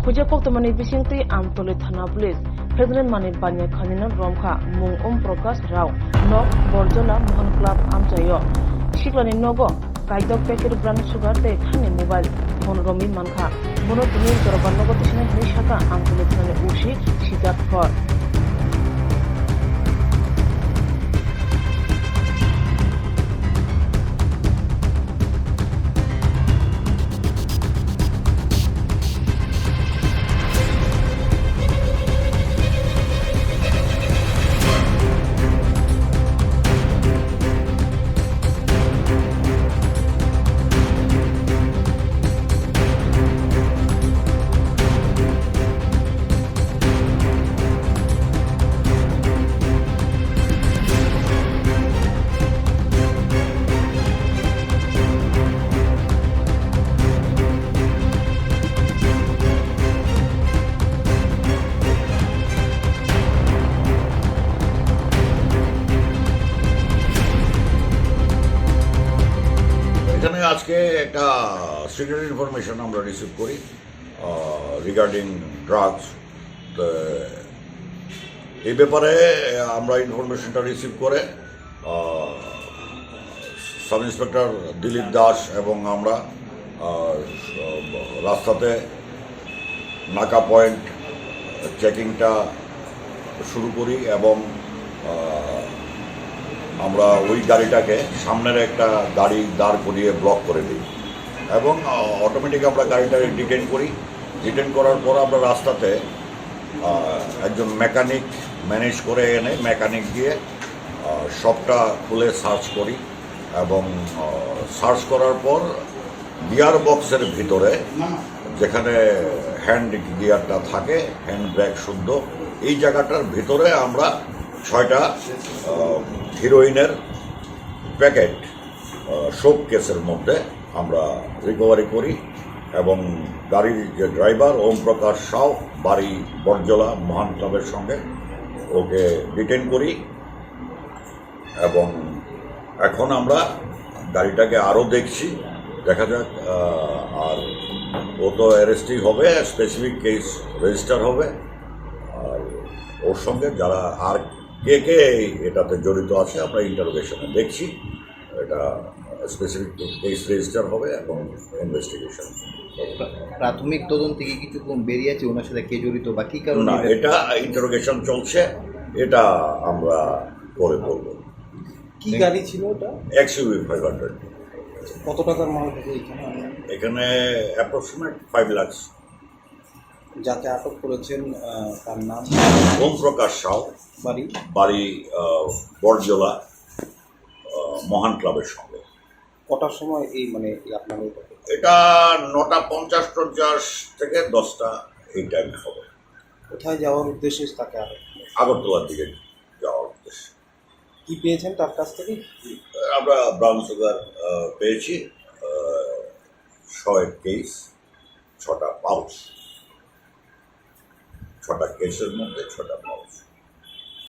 Huja Poktamani Bishingti Amtoli Thana Police, President Mani Baniya Khanina Romjakha, Mung Prakash Rao, Nok Borjola Mohan Club Amjayo, Shiklani Nogo, Kaidok Paket Brand Sugar Te Khanai Mobile, Phone Romi Manka, Mono Tuni Joroban Nogotishan Nishaka Amtoli Thana Ushi, Shijak For. এখানে আজকে একটা secret information আমরা receive করি regarding drugs. তো এই ব্যাপারে আমরা ইনফরমেশনটা রিসিভ করে সাব ইন্সপেক্টর দিলীপ দাস এবং আমরা রাস্তাতে নাকা পয়েন্ট চেকিংটা শুরু করি এবং আমরা ওই গাড়িটাকে সামনের একটা গাড়ি দাঁড় করিয়ে ব্লক করে দিই এবং অটোমেটিক আমরা গাড়িটাকে ডিটেন করার পর আমরা রাস্তাতে একজন মেকানিক ম্যানেজ করে এনে মেকানিক দিয়ে সবটা খুলে সার্চ করি এবং সার্চ করার পর গিয়ার বক্সের ভিতরে যেখানে হ্যান্ড গিয়ারটা থাকে হ্যান্ড ব্রেক শুদ্ধ এই জায়গাটার ভিতরে আমরা 6টা হিরোইনের প্যাকেট শোক কেসের মধ্যে আমরা রিকভারি করি এবং গাড়ির যে ড্রাইভার ওম প্রকাশ সাউ বাড়ি বরজলা মহান ক্লাবের সঙ্গে ওকে ডিটেন করি এবং এখন আমরা গাড়িটাকে আরও দেখছি দেখা যাক আর ও তো অ্যারেস্টই হবে স্পেসিফিক কেস রেজিস্টার হবে আর ওর সঙ্গে যারা আর কে কে এটাতে জড়িত আছে আমরা ইন্টারোগেশনে দেখছি এটা স্পেসিফিক কেস রেজিস্টার হবে এবং ইনভেস্টিগেশন প্রাথমিক তদন্ত থেকে কিছু বেরিয়ে আছে ওনার সাথে কে জড়িত বা কী কারণে না এটা ইন্টারোগেশন চলছে এটা আমরা পরে বলব। কি গাড়ি ছিল ওটা? XUV 500। কত টাকার মাল থেকে এখানে অ্যাপ্রক্সিমেট 5 লাখ। যাকে আটক করেছেন তার নাম? ওম প্রকাশ সাউ, বাড়ি বরজলা মহান ক্লাবের সঙ্গে। কটার সময় এই আপনার এটা 9:50-50 থেকে 10টা এই টাইম হবে। কোথায় যাওয়ার উদ্দেশ্যে তাকে আগরতলার দিকে যাওয়ার উদ্দেশ্যে। কি পেয়েছেন তার কাছ থেকে? আমরা ব্রাউন সুগার পেয়েছি 100 কেস, 6টা পাউচ, 6টা কেসের মধ্যে 6টা পাউচ।